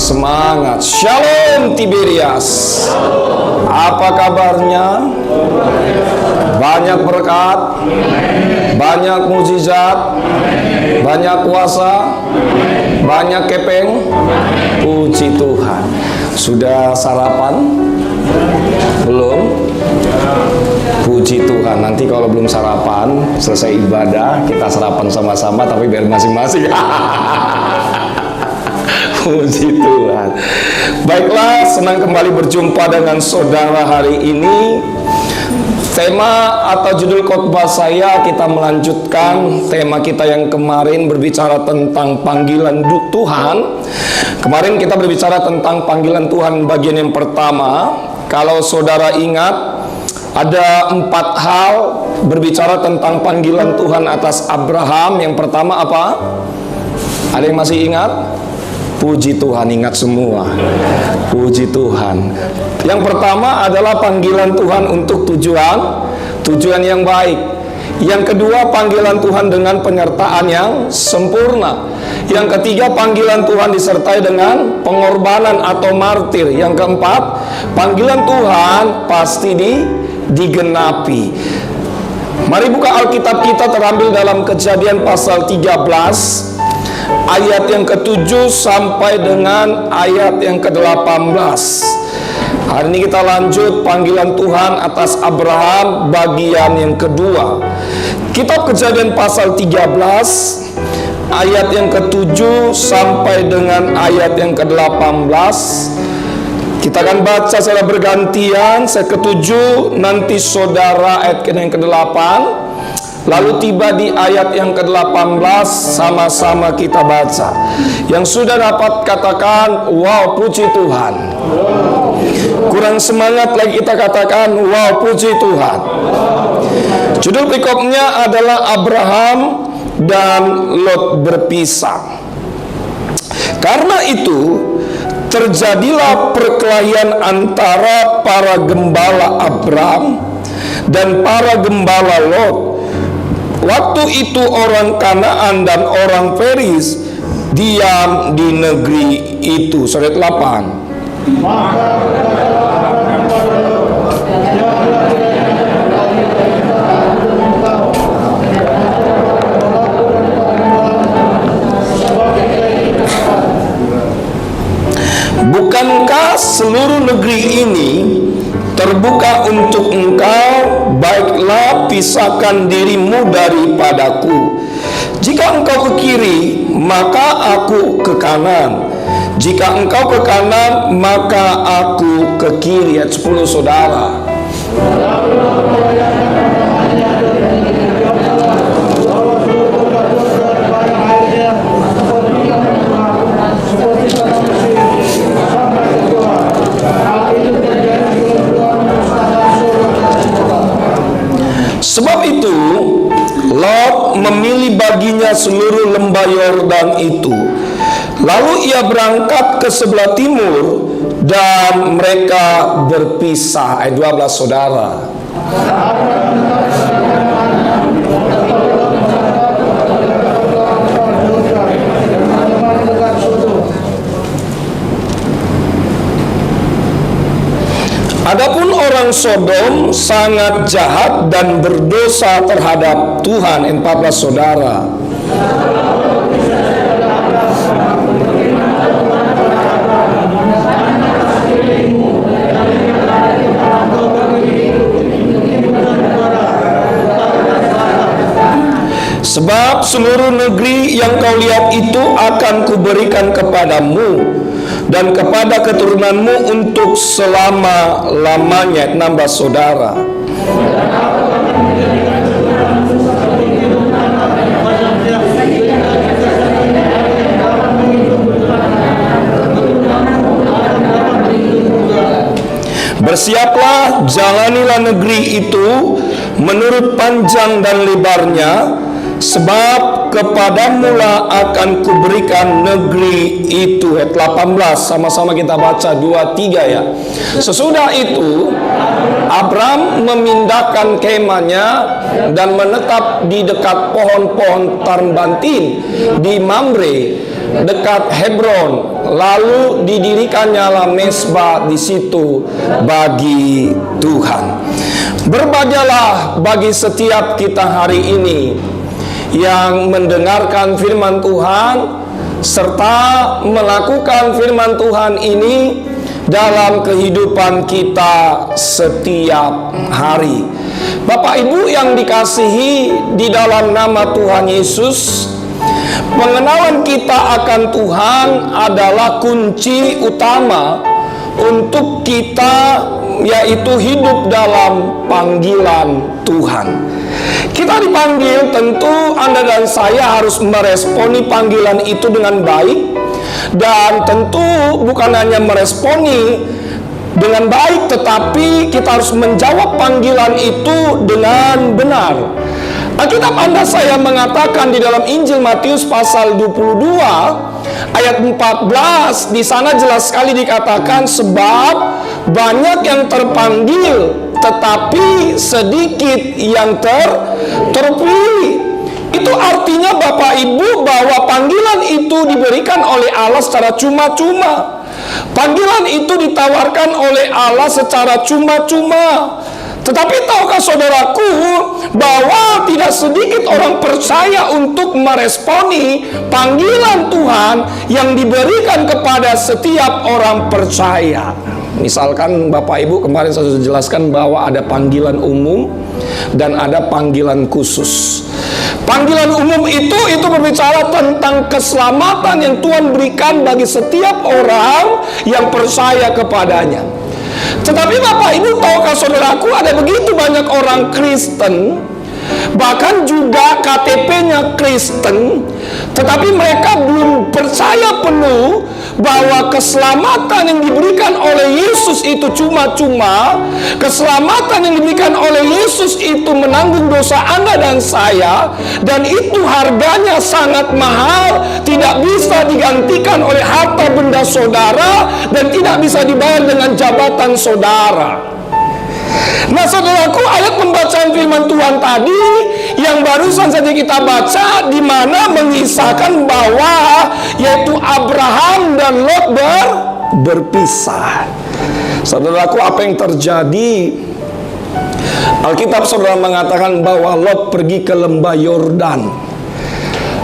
semangat. Shalom Tiberias. Apa kabarnya? Banyak berkat, banyak mukjizat, banyak kuasa, banyak kepeng. Puji Tuhan. Sudah sarapan? Belum? Puji Tuhan. Nanti kalau belum sarapan, selesai ibadah, kita sarapan sama-sama, tapi biar masing-masing. Puji Tuhan. Baiklah, senang kembali berjumpa dengan saudara hari ini. Tema atau judul khotbah saya, kita melanjutkan tema kita yang kemarin berbicara tentang panggilan Tuhan. Kemarin kita berbicara tentang panggilan Tuhan bagian yang pertama. Kalau saudara ingat, ada 4 hal berbicara tentang panggilan Tuhan atas Abraham. Yang pertama apa? Ada yang masih ingat? Puji Tuhan, ingat semua. Puji Tuhan. Yang pertama adalah panggilan Tuhan untuk tujuan yang baik. Yang kedua, panggilan Tuhan dengan penyertaan yang sempurna. Yang ketiga, panggilan Tuhan disertai dengan pengorbanan atau martir. Yang keempat, panggilan Tuhan pasti digenapi. Mari buka Alkitab kita, terambil dalam Kejadian pasal 13 ayat yang ke-7 sampai dengan ayat yang ke-18. Hari ini kita lanjut panggilan Tuhan atas Abraham bagian yang kedua. Kitab Kejadian pasal 13 ayat yang ke-7 sampai dengan ayat yang ke-18. Kita akan baca secara bergantian. Saya ke-7, nanti saudara ayat yang ke-8, lalu tiba di ayat yang ke-18, sama-sama kita baca. Yang sudah dapat katakan, wow, puji Tuhan. Kurang semangat lagi kita katakan, wow, puji Tuhan. Judul berikutnya adalah Abraham dan Lot berpisah. Karena itu terjadilah perkelahian antara para gembala Abraham dan para gembala Lot. Waktu itu orang Kanaan dan orang Feris diam di negeri itu. Ayat 8. Bukankah seluruh negeri ini terbuka untuk engkau? Baiklah, pisahkan dirimu daripadaku. Jika engkau ke kiri, maka aku ke kanan. Jika engkau ke kanan, maka aku ke kiri. Ayat 10, saudara. Sebab itu Lot memilih baginya seluruh lembah Yordan itu. Lalu ia berangkat ke sebelah timur dan mereka berpisah. Ayat 12, saudara. Adapun orang Sodom sangat jahat dan berdosa terhadap Tuhan. 14, saudara. Sebab seluruh negeri yang kau lihat itu akan kuberikan kepadamu dan kepada keturunanmu untuk selama-lamanya. 16, saudara. Bersiaplah, jalanilah negeri itu menurut panjang dan lebarnya, sebab kepadamulah akan kuberikan negeri itu. Ayat 18, sama-sama kita baca 2, 3 ya. Sesudah itu Abram memindahkan kemahnya dan menetap di dekat pohon-pohon tarbantin di Mamre dekat Hebron. Lalu didirikannya mezbah di situ bagi Tuhan. Berbahagialah bagi setiap kita hari ini yang mendengarkan firman Tuhan serta melakukan firman Tuhan ini dalam kehidupan kita setiap hari. Bapak Ibu yang dikasihi di dalam nama Tuhan Yesus, pengenalan kita akan Tuhan adalah kunci utama untuk kita, yaitu hidup dalam panggilan Tuhan. Kita dipanggil, tentu Anda dan saya harus meresponi panggilan itu dengan baik. Dan tentu bukan hanya meresponi dengan baik, tetapi kita harus menjawab panggilan itu dengan benar. Alkitab Anda saya mengatakan di dalam Injil Matius pasal 22 ayat 14, di sana jelas sekali dikatakan, sebab banyak yang terpanggil tetapi sedikit yang terpilih. Itu artinya Bapak Ibu bahwa panggilan itu diberikan oleh Allah secara cuma-cuma. Panggilan itu ditawarkan oleh Allah secara cuma-cuma. Tetapi tahukah saudaraku bahwa tidak sedikit orang percaya untuk meresponi panggilan Tuhan yang diberikan kepada setiap orang percaya. Misalkan Bapak Ibu kemarin saya sudah jelaskan bahwa ada panggilan umum dan ada panggilan khusus. Panggilan umum itu berbicara tentang keselamatan yang Tuhan berikan bagi setiap orang yang percaya kepadanya. Tetapi Bapak Ibu tahukah saudaraku, ada begitu banyak orang Kristen, bahkan juga KTP-nya Kristen, tetapi mereka belum percaya penuh bahwa keselamatan yang diberikan oleh Yesus itu cuma-cuma. Keselamatan yang diberikan oleh Yesus itu menanggung dosa Anda dan saya, dan itu harganya sangat mahal, tidak bisa digantikan oleh harta benda saudara, dan tidak bisa dibayar dengan jabatan saudara. Nah saudaraku, ayat pembacaan firman Tuhan tadi yang barusan saja kita baca, di mana mengisahkan bahwa yaitu Abraham dan Lot berpisah. Saudaraku, apa yang terjadi? Alkitab saudara mengatakan bahwa Lot pergi ke lembah Yordan.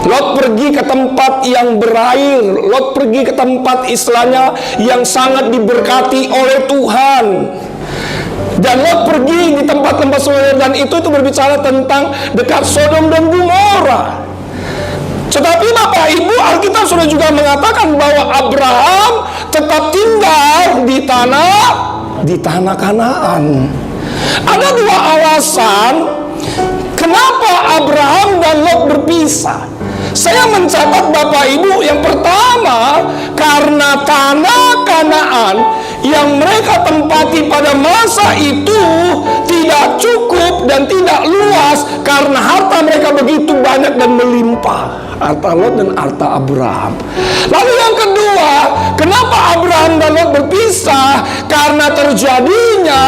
Lot pergi ke tempat yang berair. Lot pergi ke tempat istilahnya yang sangat diberkati oleh Tuhan. Dan Lot pergi di tempat-tempat Yordan itu berbicara tentang dekat Sodom dan Gomora. Tetapi Bapak Ibu, Alkitab sudah juga mengatakan bahwa Abraham tetap tinggal di tanah Kanaan. Ada dua alasan kenapa Abraham dan Lot berpisah. Saya mencatat Bapak Ibu, yang pertama karena tanah Kanaan yang mereka tempati pada masa itu tidak cukup dan tidak luas karena harta mereka begitu banyak dan melimpah, harta Lot dan harta Abraham. Lalu yang kedua, kenapa Abraham dan Lot berpisah? Karena terjadinya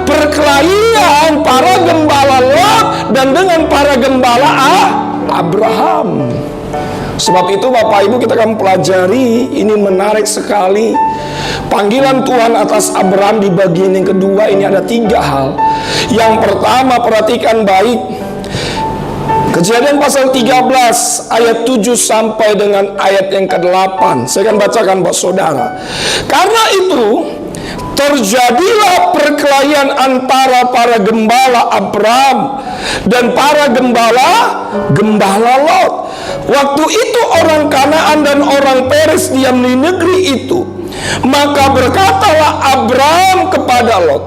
perkelahian para gembala Lot dan dengan para gembala Abraham. Sebab itu Bapak Ibu, kita akan pelajari, ini menarik sekali. Panggilan Tuhan atas Abraham di bagian yang kedua ini ada 3 hal. Yang pertama, perhatikan baik. Kejadian pasal 13 ayat 7 sampai dengan ayat yang ke-8. Saya akan bacakan buat saudara. Karena itu terjadilah perkelahian antara para gembala Abraham dan para gembala Lot. Waktu itu orang Kanaan dan orang Peres diam di negeri itu. Maka berkatalah Abraham kepada Lot,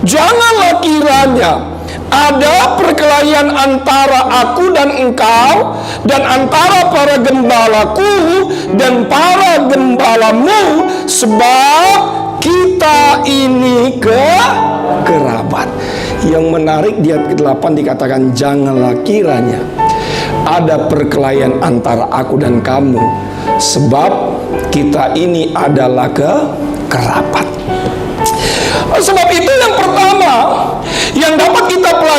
janganlah kiranya ada perkelahian antara aku dan engkau, dan antara para gembalaku dan para gembalamu, sebab kita ini kerabat. Yang menarik di ayat ke-8 dikatakan janganlah kiranya ada perkelahian antara aku dan kamu, sebab kita ini adalah kerabat. Sebab itu yang pertama,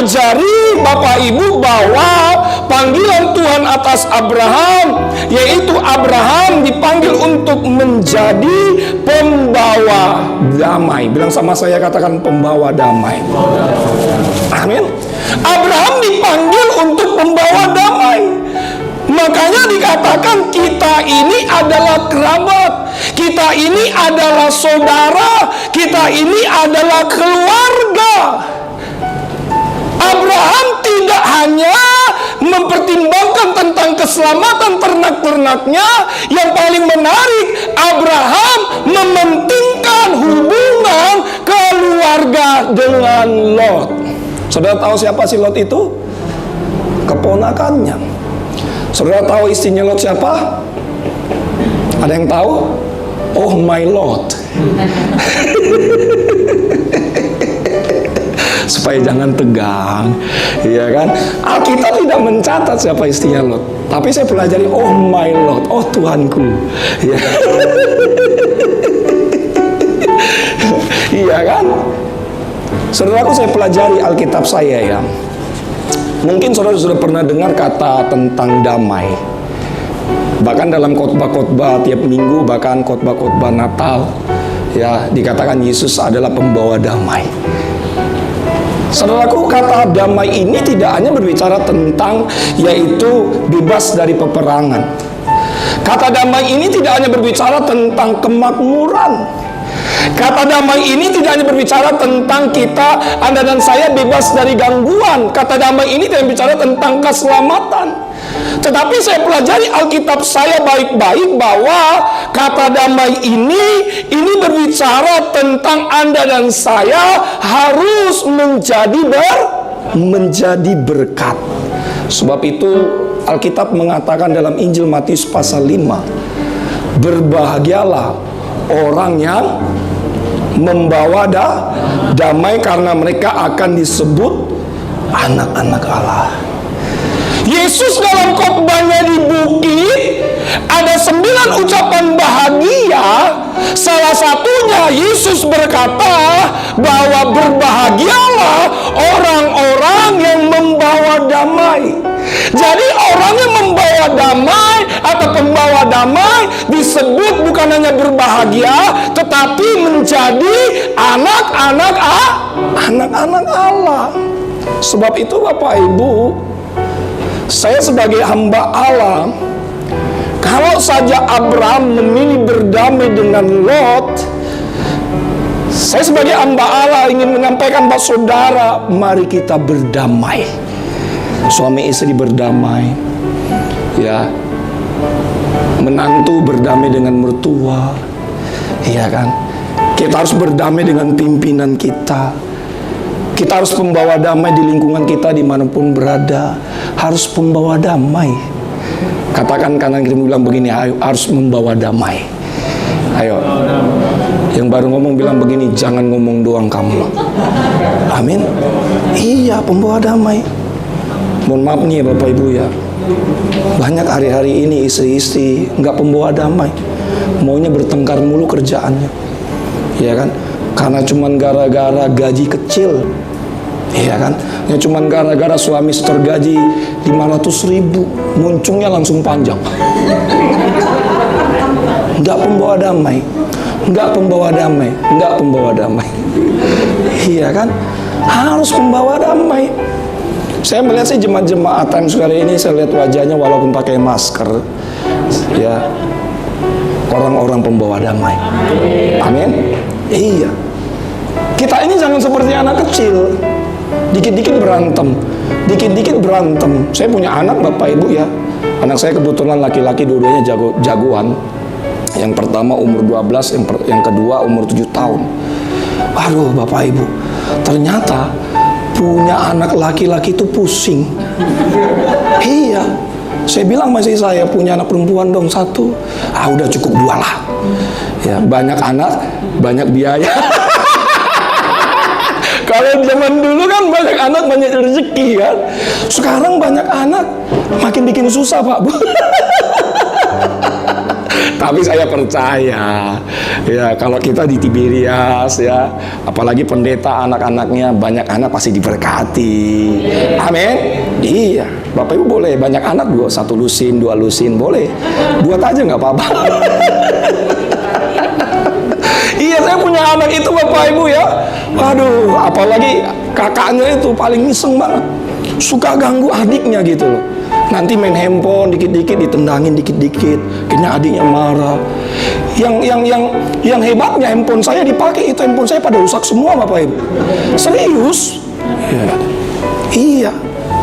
mengajari Bapak Ibu bahwa panggilan Tuhan atas Abraham, yaitu Abraham dipanggil untuk menjadi pembawa damai. Bilang sama saya, katakan pembawa damai. Amin. Abraham dipanggil untuk membawa damai. Makanya dikatakan kita ini adalah kerabat, kita ini adalah saudara, kita ini adalah keluarga. Abraham tidak hanya mempertimbangkan tentang keselamatan ternak-ternaknya. Yang paling menarik, Abraham mementingkan hubungan keluarga dengan Lot. Saudara tahu siapa si Lot itu? Keponakannya. Saudara tahu istrinya Lot siapa? Ada yang tahu? Oh my Lot. Supaya jangan tegang, ya kan? Alkitab tidak mencatat siapa istrinya Lot, tapi saya pelajari, oh my Lot, oh Tuhanku, ya. Iya kan? Saudaraku, saya pelajari Alkitab saya ya. Mungkin saudara sudah pernah dengar kata tentang damai. Bahkan dalam khotbah-khotbah tiap minggu, bahkan khotbah-khotbah Natal, ya, dikatakan Yesus adalah pembawa damai. Saudaraku, kata damai ini tidak hanya berbicara tentang yaitu bebas dari peperangan. Kata damai ini tidak hanya berbicara tentang kemakmuran. Kata damai ini tidak hanya berbicara tentang kita, Anda dan saya bebas dari gangguan. Kata damai ini tidak berbicara tentang keselamatan. Tetapi saya pelajari Alkitab saya baik-baik bahwa kata damai ini berbicara tentang Anda dan saya harus menjadi berkat. Sebab itu Alkitab mengatakan dalam Injil Matius pasal 5, berbahagialah orang yang membawa damai, karena mereka akan disebut anak-anak Allah. Yesus dalam khotbahnya di bukit ada 9 ucapan bahagia. Salah satunya Yesus berkata bahwa berbahagialah orang-orang yang membawa damai. Jadi orang yang membawa damai atau pembawa damai disebut bukan hanya berbahagia, tetapi menjadi anak-anak Allah. Sebab itu Bapak Ibu, saya sebagai hamba Allah, kalau saja Abraham memilih berdamai dengan Lot, saya sebagai hamba Allah ingin menyampaikan buat saudara, mari kita berdamai. Suami istri berdamai, ya, menantu berdamai dengan mertua, iya kan? Kita harus berdamai dengan pimpinan kita. Kita harus membawa damai di lingkungan kita dimanapun berada. Harus membawa damai. Katakan kanan kiri bilang begini, ayo, harus membawa damai. Ayo, yang baru ngomong bilang begini, jangan ngomong doang kamu. Amin. Iya, pembawa damai. Mohon maaf nih ya Bapak Ibu ya, banyak hari-hari ini istri-istri nggak pembawa damai, maunya bertengkar mulu kerjaannya, ya kan? Karena cuman gara-gara gaji kecil, ya kan? Ya cuman gara-gara suami setor gaji 500.000, muncungnya langsung panjang. Nggak pembawa damai, nggak pembawa damai, nggak pembawa damai. Iya kan? Harus membawa damai. Saya melihat sih jemaat-jemaat Times Square ini, saya lihat wajahnya walaupun pakai masker, ya, orang-orang pembawa damai. Amin. Iya. Kita ini jangan seperti anak kecil, dikit-dikit berantem, dikit-dikit berantem. Saya punya anak Bapak Ibu ya. Anak saya kebetulan laki-laki, dua-duanya jagoan. Yang pertama umur 12, yang kedua umur 7 tahun. Waduh Bapak Ibu, ternyata punya anak laki-laki itu pusing. Iya, saya bilang masih saya punya anak perempuan dong 1. Udah cukup 2 lah. Ya, banyak anak, banyak biaya. Kalau zaman dulu kan banyak anak, banyak rezeki kan. Sekarang banyak anak, makin bikin susah Pak Bu. Tapi saya percaya ya, kalau kita di Tiberias ya, apalagi pendeta anak-anaknya, banyak anak pasti diberkati. Amin. Iya, Bapak Ibu boleh banyak anak, 1 lusin, 2 lusin boleh, buat aja nggak apa-apa. Iya, saya punya anak itu Bapak Ibu ya. Waduh, apalagi kakaknya itu paling iseng banget, suka ganggu adiknya gitu loh. Nanti main handphone dikit-dikit ditendangin dikit-dikit, kayaknya adiknya marah. Yang hebatnya handphone saya dipakai, itu handphone saya pada rusak semua Bapak Ibu. Serius? Ya. Iya.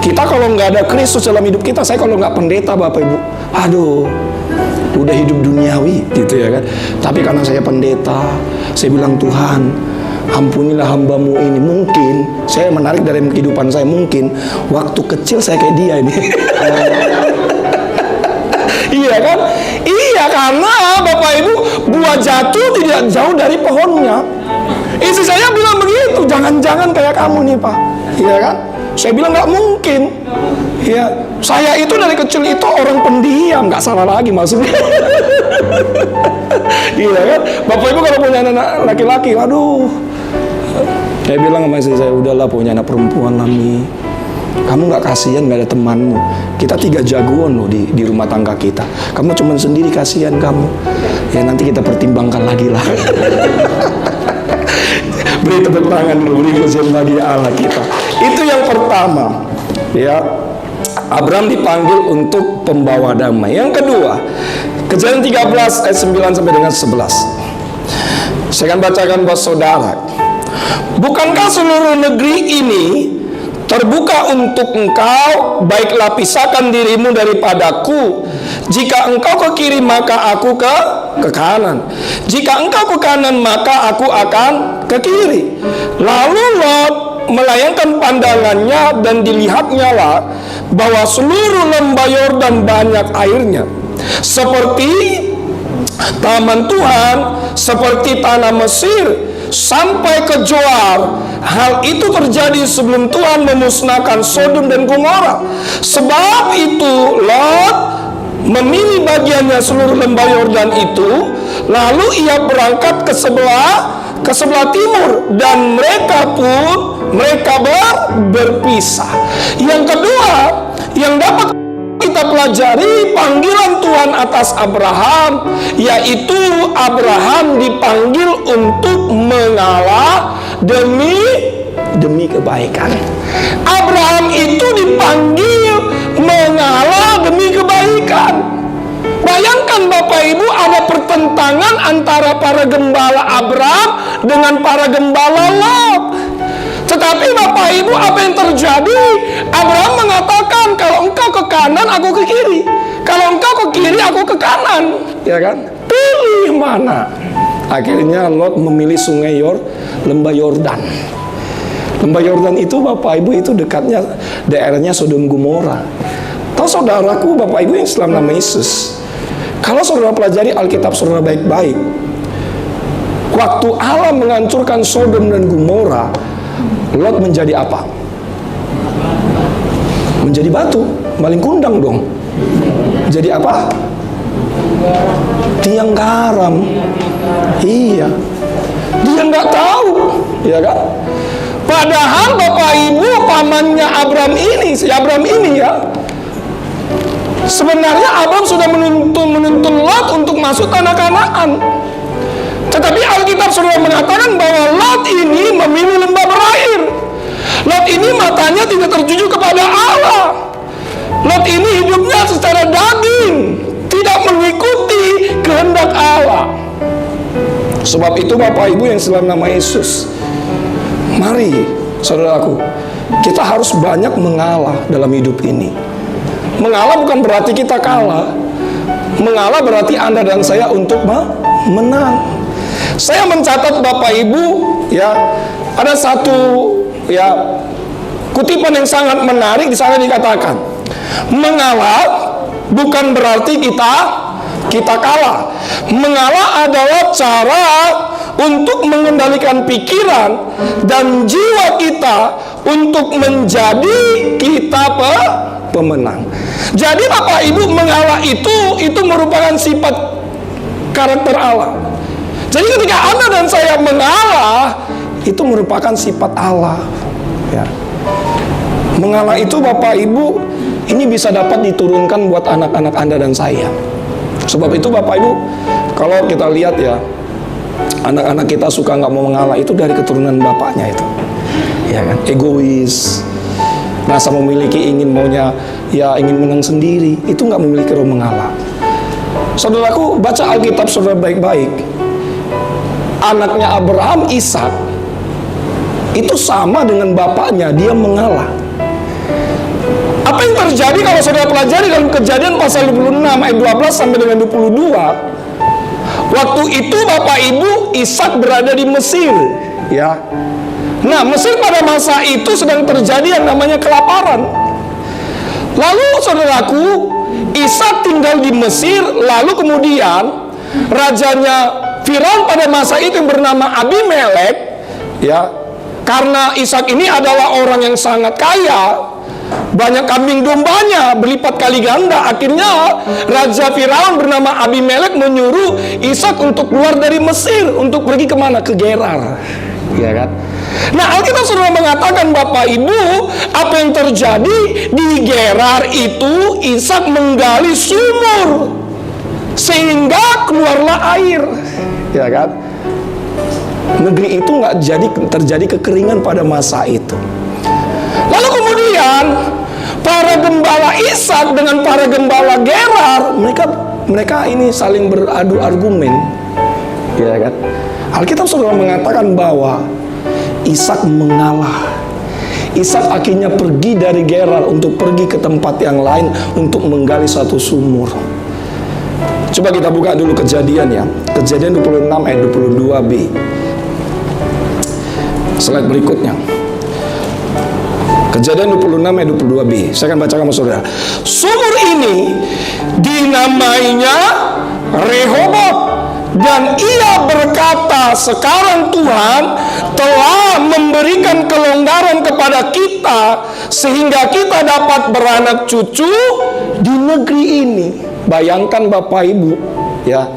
Kita kalau nggak ada Kristus dalam hidup kita, saya kalau nggak pendeta Bapak Ibu, aduh, udah hidup duniawi gitu ya kan. Tapi karena saya pendeta, saya bilang, Tuhan, ampunilah hambamu ini. Mungkin saya menarik dari kehidupan saya, mungkin waktu kecil saya kayak dia ini. Iya kan? Iya, karena Bapak Ibu, buah jatuh tidak jauh dari pohonnya. Istri saya bilang begitu, jangan-jangan kayak kamu nih Pak. Iya kan? Saya bilang nggak mungkin. Ya, saya itu dari kecil itu orang pendiam, nggak salah lagi maksudnya. Iya kan? Bapak Ibu kalau punya anak laki-laki, waduh. Saya bilang sama istri saya, udahlah punya anak perempuan Lami. Kamu nggak kasihan, nggak ada temanmu. Kita 3 jagoan loh di rumah tangga kita. Kamu cuma sendiri, kasihan kamu. Ya nanti kita pertimbangkan lagi lah. Beri tepuk tangan dulu, beri pujian bagi Allah kita. Itu yang pertama. Ya, Abraham dipanggil untuk pembawa damai. Yang kedua, Kejadian 13 ayat 9 sampai dengan 11. Saya akan bacakan buat saudara. Bukankah seluruh negeri ini terbuka untuk engkau? Baiklah, pisahkan dirimu daripadaku. Jika engkau ke kiri, maka aku ke kanan. Jika engkau ke kanan, maka aku akan ke kiri. Lalu Lot melayangkan pandangannya, dan dilihatnya lah bahwa seluruh lembah Yordan banyak airnya, seperti taman Tuhan, seperti tanah Mesir, sampai ke Zoar. Hal itu terjadi sebelum Tuhan memusnahkan Sodom dan Gomora. Sebab itu Lot memilih bagiannya seluruh lembah Yordan itu, lalu ia berangkat ke sebelah timur, dan mereka berpisah. Yang kedua yang dapat kita pelajari panggilan Tuhan atas Abraham, yaitu Abraham dipanggil untuk mengalah demi kebaikan. Abraham itu dipanggil mengalah demi kebaikan. Bayangkan Bapak Ibu, ada pertentangan antara para gembala Abraham dengan para gembala Lot. Tetapi Bapak Ibu, apa yang terjadi? Abraham mengatakan, kalau engkau ke kanan, aku ke kiri. Kalau engkau ke kiri, aku ke kanan. Ya kan? Pilih mana? Akhirnya Lot memilih sungai lembah Yordan. Lembah Yordan itu Bapak Ibu, itu dekatnya daerahnya Sodom Gomora. Tahu saudaraku Bapak Ibu yang Islam nama Yesus, kalau saudara pelajari Alkitab saudara baik-baik, waktu Allah menghancurkan Sodom dan Gomora, Lot menjadi apa? Menjadi batu, maling kundang dong. Jadi apa? Tiang garam. Iya, dia nggak tahu, ya kan? Padahal Bapak Ibu, pamannya Abraham ini, si Abraham ini ya, sebenarnya Abraham sudah menuntun Lot untuk masuk tanah Kanaan. Tetapi Alkitab sudah mengatakan bahwa Lot ini memilih lembah berair. Lot ini matanya tidak tertuju kepada Allah. Lot ini hidupnya secara daging, tidak mengikuti kehendak Allah. Sebab itu Bapak Ibu yang dalam nama Yesus, mari saudaraku, kita harus banyak mengalah dalam hidup ini. Mengalah bukan berarti kita kalah. Mengalah berarti Anda dan saya untuk menang. Saya mencatat Bapak Ibu ya, ada satu ya kutipan yang sangat menarik. Di sana dikatakan, mengalah bukan berarti kita kalah. Mengalah adalah cara untuk mengendalikan pikiran dan jiwa kita untuk menjadi kita pemenang. Jadi Bapak Ibu, mengalah itu merupakan sifat karakter Allah. Jadi ketika Anda dan saya mengalah, itu merupakan sifat Allah. Ya. Mengalah itu Bapak Ibu, ini bisa dapat diturunkan buat anak-anak Anda dan saya. Sebab itu Bapak Ibu, kalau kita lihat ya, anak-anak kita suka nggak mau mengalah itu dari keturunan bapaknya itu, ya kan? Egois, rasa memiliki, ingin menang sendiri, itu nggak memiliki roh mengalah. Saudaraku, baca Alkitab saudara baik-baik. Anaknya Abraham, Ishak, itu sama dengan bapaknya, dia mengalah. Apa yang terjadi kalau saudara pelajari dalam Kejadian pasal 26 ayat 12 sampai dengan 22? Waktu itu Bapak Ibu, Ishak berada di Mesir, ya. Nah, Mesir pada masa itu sedang terjadi yang namanya kelaparan. Lalu saudaraku, Ishak tinggal di Mesir, lalu kemudian rajanya Firaun pada masa itu yang bernama Abimelek, ya. Karena Ishak ini adalah orang yang sangat kaya, banyak kambing dombanya berlipat kali ganda. Akhirnya Raja Firaun bernama Abimelek menyuruh Ishak untuk keluar dari Mesir, untuk pergi kemana? Ke Gerar, ya kan? Nah, Alkitab sudah mengatakan Bapak Ibu, apa yang terjadi di Gerar itu, Ishak menggali sumur sehingga keluarlah air, ya kan? Negeri itu nggak terjadi kekeringan pada masa itu. Lalu kemudian para gembala Ishak dengan para gembala Gerar, mereka ini saling beradu argumen, ya kan? Alkitab sudah mengatakan bahwa Ishak mengalah. Ishak akhirnya pergi dari Gerar untuk pergi ke tempat yang lain untuk menggali satu sumur. Coba kita buka dulu Kejadian ya, Kejadian 26 ayat 22b. Slide berikutnya. Kejadian 26 ayat 22b. Saya akan bacakan sama saudara. Sumur ini dinamainya Rehoboth, dan ia berkata, sekarang Tuhan telah memberikan kelonggaran kepada kita sehingga kita dapat beranak cucu di negeri ini. Bayangkan Bapak Ibu, ya,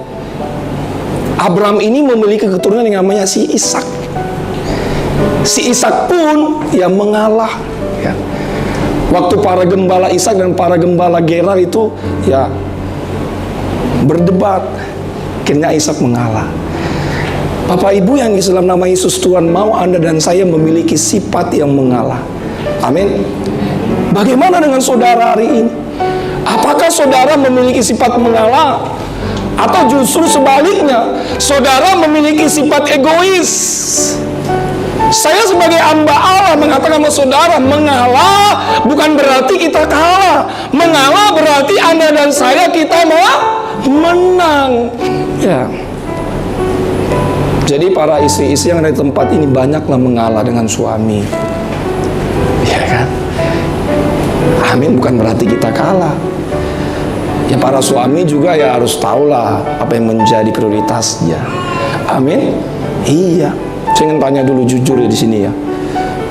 Abraham ini memiliki keturunan yang namanya si Ishak. Si Ishak pun yang mengalah, ya. Waktu para gembala Ishak dan para gembala Gerar itu ya berdebat, akhirnya Ishak mengalah. Bapak Ibu yang Islam nama Yesus Tuhan mau Anda dan saya memiliki sifat yang mengalah. Amin. Bagaimana dengan saudara hari ini? Apakah saudara memiliki sifat mengalah? Atau justru sebaliknya, saudara memiliki sifat egois? Saya sebagai hamba Allah mengatakan sama saudara, mengalah bukan berarti kita kalah. Mengalah berarti Anda dan saya kita mau menang. Ya. Jadi para istri-istri yang ada di tempat ini banyaklah mengalah dengan suami. Ya kan? Amin, bukan berarti kita kalah. Ya, para suami juga ya harus tahulah apa yang menjadi prioritasnya. Amin. Iya. Saya ingin tanya dulu jujur ya di sini ya.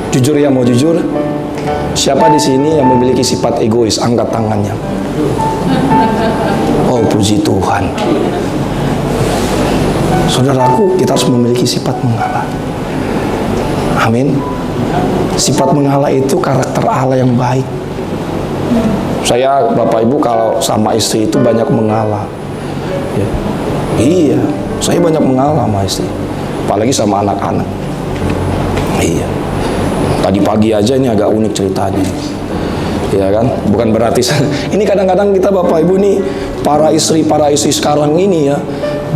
Jujur ya, mau jujur. Siapa di sini yang memiliki sifat egois? Angkat tangannya. Oh, puji Tuhan. Saudaraku, kita harus memiliki sifat mengalah. Amin. Sifat mengalah itu karakter Allah yang baik. Saya, Bapak Ibu, kalau sama istri itu banyak mengalah. Ya. Iya, saya banyak mengalah sama istri. Apalagi sama anak-anak. Iya. Tadi pagi aja ini agak unik ceritanya. Ya kan? Bukan berarti ini kadang-kadang kita Bapak Ibu nih para istri sekarang ini ya,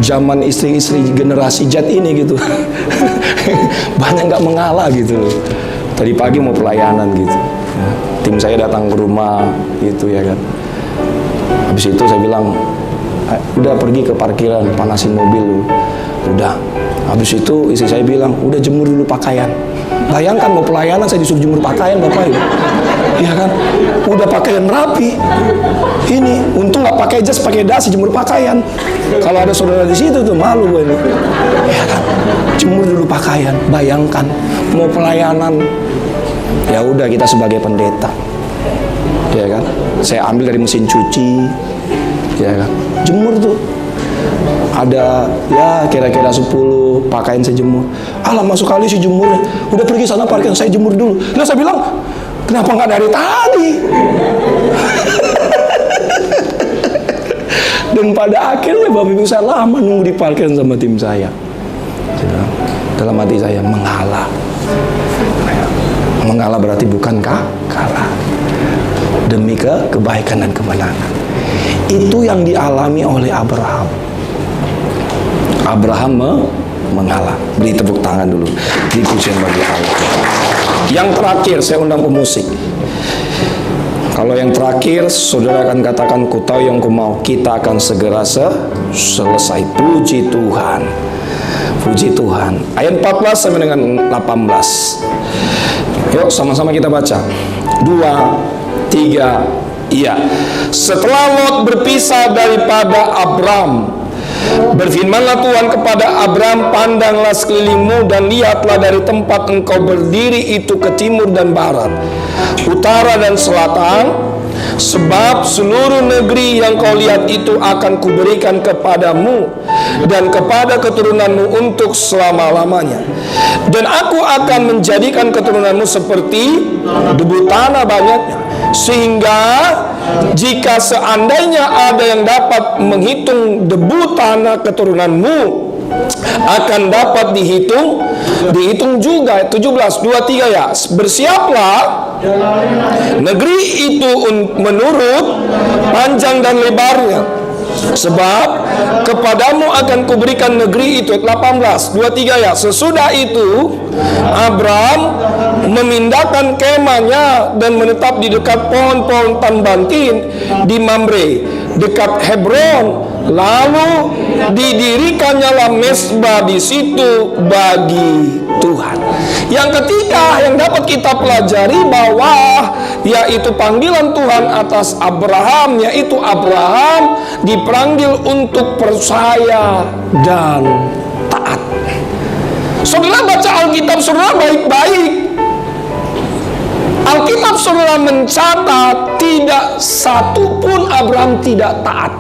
zaman istri-istri generasi Z ini gitu. Banyak nggak mengalah gitu. Tadi pagi mau pelayanan gitu. Ya. Tim saya datang ke rumah gitu ya kan. Habis itu saya bilang, udah pergi ke parkiran, panasin mobil lu. Udah. Habis itu istri saya bilang, udah jemur dulu pakaian. Bayangkan mau pelayanan saya disuruh jemur pakaian Bapak Ibu. Iya kan? Udah pakaian rapi. Ini untung nggak pakai jas, pakai dasi jemur pakaian. Kalau ada saudara di situ tuh malu gue ini. Iya kan? Jemur dulu pakaian. Bayangkan mau pelayanan. Ya udah, kita sebagai pendeta. Ya kan? Saya ambil dari mesin cuci. Ya kan? Jemur tuh. Ada ya kira-kira 10 pakaian saya jemur. Alah, masuk kali si jemurnya. Udah pergi sana parkir, saya jemur dulu. Nah, saya bilang, kenapa nggak dari tadi? Dan pada akhirnya Bapak Ibu, saya lama nunggu di parkiran sama tim saya. Dalam hati saya, mengalah. Mengalah berarti bukan kalah. Demi kebaikan dan kemenangan. Itu yang dialami oleh Abraham. Abraham mengalah. Beri tepuk tangan dulu. Dipujian bagi Allah. Yang terakhir, saya undang pemusik. Kalau yang terakhir, saudara akan katakan, ku tahu yang ku mau. Kita akan segera selesai. Puji Tuhan. Puji Tuhan. Ayat 14 sampai dengan 18. Yuk sama-sama kita baca. 2, 3, iya. Setelah Lot berpisah daripada Abram, berfirmanlah Tuhan kepada Abram, pandanglah sekelilingmu dan lihatlah dari tempat engkau berdiri itu ke timur dan barat, utara dan selatan, sebab seluruh negeri yang kau lihat itu akan kuberikan kepadamu dan kepada keturunanmu untuk selama-lamanya. Dan aku akan menjadikan keturunanmu seperti debu tanah banyaknya, sehingga jika seandainya ada yang dapat menghitung debu tanah keturunanmu, akan dapat dihitung juga. 17, 23 ya. Bersiaplah negeri itu menurut panjang dan lebarnya, sebab kepadamu akan kuberikan negeri itu. 18, 23 ya. Sesudah itu Abram memindahkan kemahnya dan menetap di dekat pohon-pohon tanbantin di Mamre dekat Hebron. Lalu didirikannya mezbah di situ bagi Tuhan. Yang ketiga yang dapat kita pelajari bahwa yaitu panggilan Tuhan atas Abraham, yaitu Abraham dipanggil untuk percaya dan taat. Saudara baca Alkitab saudara baik-baik. Alkitab saudara mencatat tidak satu pun Abraham tidak taat.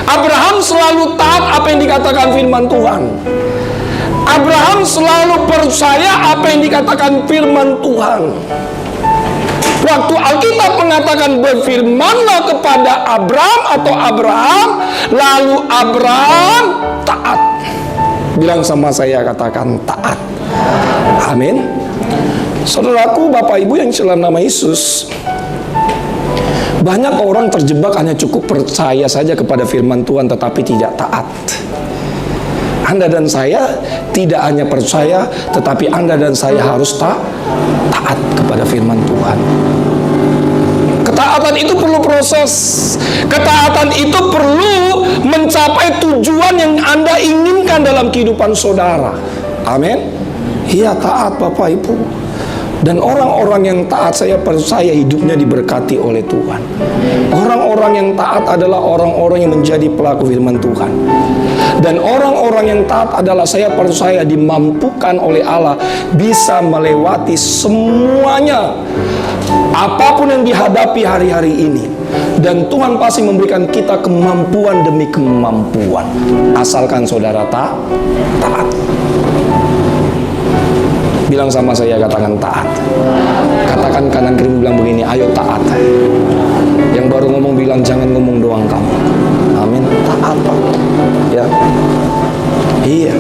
Abraham selalu taat apa yang dikatakan firman Tuhan. Abraham selalu percaya apa yang dikatakan firman Tuhan. Waktu Alkitab mengatakan berfirmanlah kepada Abraham, lalu Abraham taat. Bilang sama saya, katakan taat. Amin. Saudaraku, Bapak Ibu yang dalam nama Yesus, banyak orang terjebak hanya cukup percaya saja kepada firman Tuhan tetapi tidak taat. Anda dan saya tidak hanya percaya, tetapi Anda dan saya harus taat kepada firman Tuhan. Ketaatan itu perlu proses. Ketaatan itu perlu mencapai tujuan yang Anda inginkan dalam kehidupan saudara. Amin. Iya, taat Bapak Ibu. Dan orang-orang yang taat, saya percaya hidupnya diberkati oleh Tuhan. Orang-orang yang taat adalah orang-orang yang menjadi pelaku firman Tuhan. Dan orang-orang yang taat adalah, saya percaya, dimampukan oleh Allah bisa melewati semuanya, apapun yang dihadapi hari-hari ini. Dan Tuhan pasti memberikan kita kemampuan demi kemampuan, asalkan saudara taat. Bilang sama saya, katakan taat. Katakan kanan kiri bilang begini, ayo taat. Yang baru ngomong bilang jangan ngomong doang kamu. Amin. Taat Pak. Ya. Iya.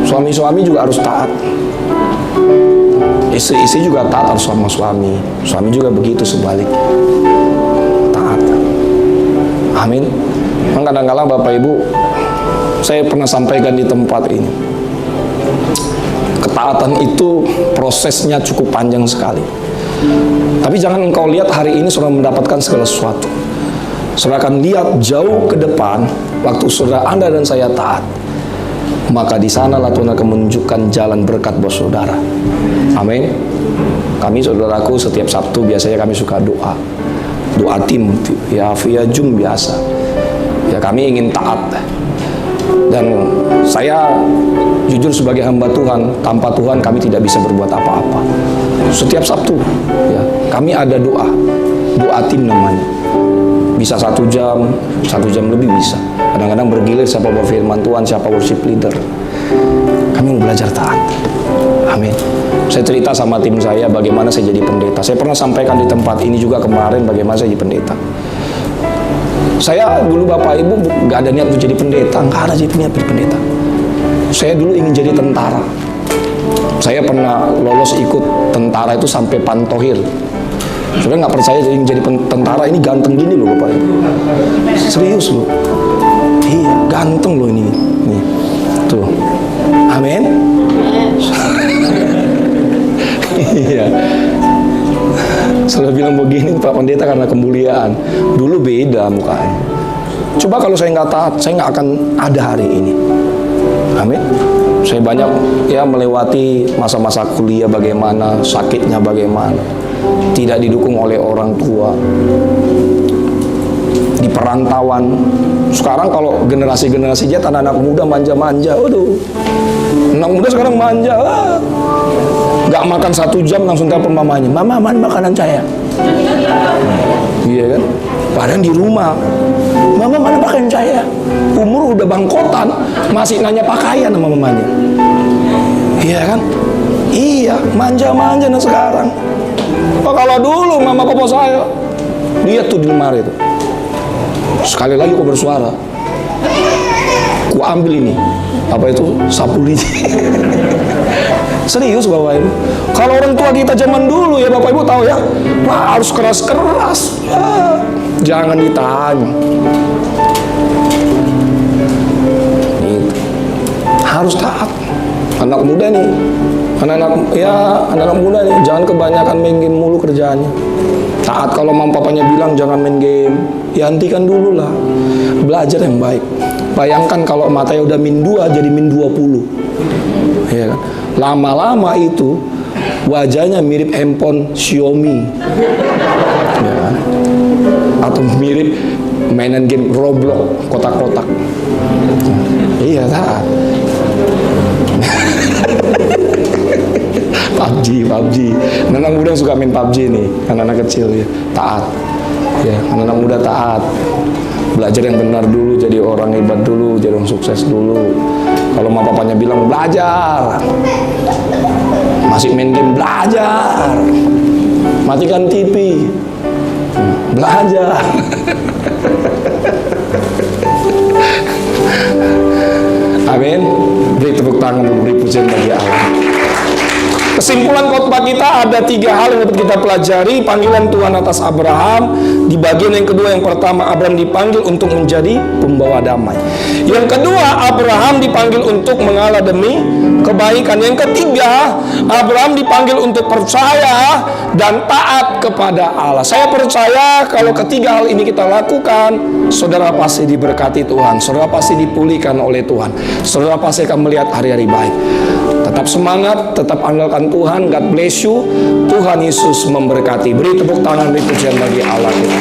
Suami-suami juga harus taat. Istri-istri juga taat harus sama suami. Suami juga begitu sebaliknya. Taat. Amin. Memang kadang-kadang Bapak Ibu, saya pernah sampaikan di tempat ini, ketaatan itu prosesnya cukup panjang sekali. Tapi jangan engkau lihat hari ini saudara mendapatkan segala sesuatu. Saudara akan lihat jauh ke depan, waktu saudara Anda dan saya taat, maka di sanalah Tuhan akan menunjukkan jalan berkat buat saudara. Amin. Kami saudaraku setiap Sabtu biasanya kami suka doa tim ya via Zoom biasa. Ya kami ingin taat. Dan saya jujur sebagai hamba Tuhan, tanpa Tuhan kami tidak bisa berbuat apa-apa. Setiap Sabtu ya, kami ada doa tim namanya. Bisa 1 jam lebih bisa. Kadang-kadang bergilir siapa bawa firman Tuhan, siapa worship leader. Kami mau belajar taat. Amin. Saya cerita sama tim saya bagaimana saya jadi pendeta. Saya pernah sampaikan di tempat ini juga kemarin bagaimana saya jadi pendeta. Saya dulu Bapak Ibu gak ada niat untuk jadi pendeta, gak ada niat jadi pendeta. Saya dulu ingin jadi tentara. Saya pernah lolos ikut tentara itu sampai Pantohir. Saudara nggak percaya jadi tentara ini ganteng gini loh Bapak Ibu. Serius loh. Iya, ganteng loh ini. Nih. Tuh. Amin. Iya. Saudara bilang begini Pak Pendeta karena kemuliaan. Dulu beda mukanya. Coba kalau saya nggak taat, saya nggak akan ada hari ini. Amin. Saya banyak melewati masa-masa kuliah bagaimana, sakitnya bagaimana, tidak didukung oleh orang tua, di perantauan. Sekarang kalau generasi-generasi Z, anak-anak muda manja-manja, aduh, anak muda sekarang manja, nggak makan 1 jam langsung telepon mamanya, mama mana makanan saya? Iya kan? Padahal di rumah, mama mana pakaian saya? Umur udah bangkotan, masih nanya pakaian sama mamanya. Iya kan? Iya, manja-manja nah sekarang. Oh, kalau dulu mama papa saya, lihat tuh di lemari itu. Sekali lagi kok bersuara. Ku ambil ini, apa itu? Sapu lidi. Serius Bapak Ibu. Kalau orang tua kita zaman dulu ya Bapak Ibu tahu ya, wah harus keras-keras. Ya, jangan ditanya. Gitu. Harus taat. Anak muda nih, anak-anak muda nih, jangan kebanyakan main game mulu kerjaannya. Taat kalau mama papanya bilang jangan main game, ya hentikan dulu lah. Belajar yang baik. Bayangkan kalau matanya udah min 2 jadi min 20. Ya kan? Lama-lama itu wajahnya mirip handphone Xiaomi. Ya kan? Atau mirip mainan game Roblox, kotak-kotak. Iya, taat. PUBG. Anak muda yang suka main PUBG nih, anak-anak kecil ya, taat. Ya, anak muda taat. Belajar yang benar dulu, jadi orang hebat dulu, jadi orang sukses dulu. Kalau mama papanya bilang belajar, masih main game belajar, matikan TV, belajar. Amin. Beri tepuk tangan, beri pujian bagi Allah. Kesimpulan khotbah kita ada 3 hal yang dapat kita pelajari. Panggilan Tuhan atas Abraham. Di bagian yang kedua, yang pertama Abraham dipanggil untuk menjadi pembawa damai. Yang kedua, Abraham dipanggil untuk mengalah demi kebaikan. Yang ketiga, Abraham dipanggil untuk percaya dan taat kepada Allah. Saya percaya kalau ketiga hal ini kita lakukan, saudara pasti diberkati Tuhan, saudara pasti dipulihkan oleh Tuhan, saudara pasti akan melihat hari-hari baik. Tetap semangat, tetap andalkan Tuhan. God bless you. Tuhan Yesus memberkati. Beri tepuk tangan, beri pujian bagi Allah kita.